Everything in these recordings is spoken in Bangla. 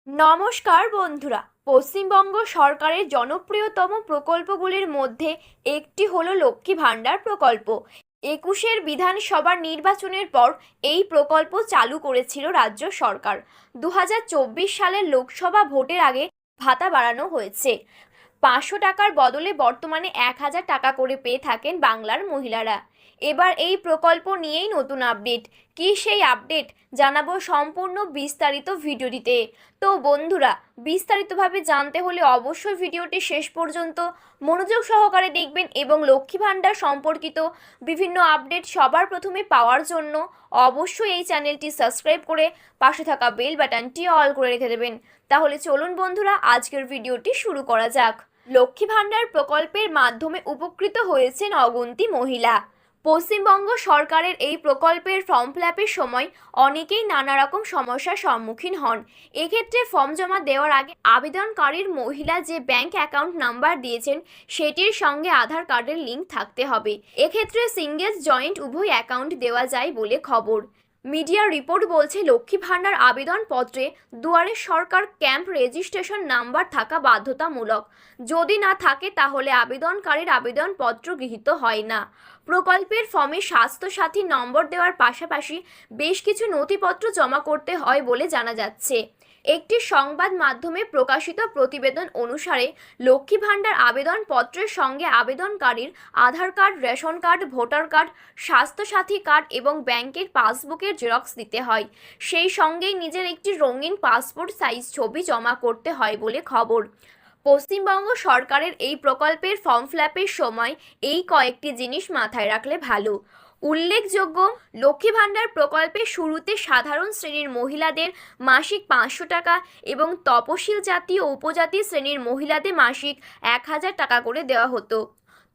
নমস্কার বন্ধুরা। পশ্চিমবঙ্গ সরকারের জনপ্রিয়তম প্রকল্পগুলির মধ্যে একটি হলো লক্ষ্মী ভাণ্ডার প্রকল্প। 21-এর বিধানসভার নির্বাচনের পর এই প্রকল্প চালু করেছিল রাজ্য সরকার। 2024 সালের লোকসভা ভোটের আগে ভাতা বাড়ানো হয়েছে। 500 টাকার বদলে বর্তমানে 1000 টাকা করে পেয়ে থাকেন বাংলার মহিলারা। এবার এই প্রকল্প নিয়েই নতুন আপডেট। কি সেই আপডেট জানাবো সম্পূর্ণ বিস্তারিত ভিডিওটিতে। তো বন্ধুরা, বিস্তারিতভাবে জানতে হলে অবশ্যই ভিডিওটি শেষ পর্যন্ত মনোযোগ সহকারে দেখবেন এবং লক্ষ্মী ভাণ্ডার সম্পর্কিত বিভিন্ন আপডেট সবার প্রথমে পাওয়ার জন্য অবশ্যই এই চ্যানেলটি সাবস্ক্রাইব করে পাশে থাকা বেল বাটনটি অল করে রেখে দেবেন। তাহলে চলুন বন্ধুরা, আজকের ভিডিওটি শুরু করা যাক। লক্ষ্মী ভাণ্ডার প্রকল্পের মাধ্যমে উপকৃত হয়েছেন অগুন্তি মহিলা। পশ্চিমবঙ্গ সরকারের এই প্রকল্পের ফর্ম ফিলআপের সময় অনেকেই নানা রকম সমস্যার সম্মুখীন হন। এক্ষেত্রে ফর্ম জমা দেওয়ার আগে আবেদনকারীর মহিলা যে ব্যাংক অ্যাকাউন্ট নাম্বার দিয়েছেন সেটির সঙ্গে আধার কার্ডের লিঙ্ক থাকতে হবে। এক্ষেত্রে সিঙ্গেল জয়েন্ট উভয় অ্যাকাউন্ট দেওয়া যায় বলে খবর। মিডিয়ার রিপোর্ট বলছে, লক্ষ্মী ভাণ্ডার আবেদনপত্রে দুয়ারে সরকার ক্যাম্প রেজিস্ট্রেশন নাম্বার থাকা বাধ্যতামূলক। যদি না থাকে তাহলে আবেদনকারীর আবেদনপত্র গৃহীত হয় না। প্রকল্পের ফর্মে স্বাস্থ্যসাথী নম্বর দেওয়ার পাশাপাশি বেশ কিছু নথিপত্র জমা করতে হয় বলে জানা যাচ্ছে। একটি সংবাদ মাধ্যমে প্রকাশিত প্রতিবেদন অনুসারে লক্ষ্মী ভাণ্ডার আবেদনপত্রের সঙ্গে আবেদনকারীর Aadhaar card, ration card, voter card, Swasthyasathi card এবং ব্যাংকের পাসবুকের জেরক্স দিতে হয়। সেই সঙ্গেই নিজের একটি রঙিন পাসপোর্ট সাইজ ছবি জমা করতে হয় বলে খবর। পশ্চিমবঙ্গ সরকারের এই প্রকল্পের ফর্ম ফিলআপের সময় এই কয়েকটি জিনিস মাথায় রাখলে ভালো। উল্লেখযোগ্য, লক্ষ্মী ভাণ্ডার প্রকল্পের শুরুতে সাধারণ শ্রেণীর মহিলাদের মাসিক 500 টাকা এবং তপশিল জাতি ও উপজাতি শ্রেণীর মহিলাদের মাসিক 1000 টাকা করে দেওয়া হতো।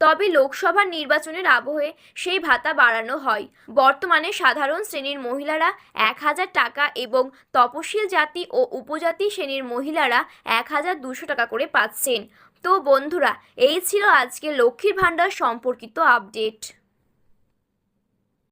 তবে লোকসভা নির্বাচনের আবহে সেই ভাতা বাড়ানো হয়। বর্তমানে সাধারণ শ্রেণীর মহিলারা 1000 টাকা এবং তপশিল জাতি ও উপজাতি শ্রেণীর মহিলারা 1200 টাকা করে পাচ্ছেন। তো বন্ধুরা, এই ছিল আজকে লক্ষ্মীর ভাণ্ডার সম্পর্কিত আপডেট।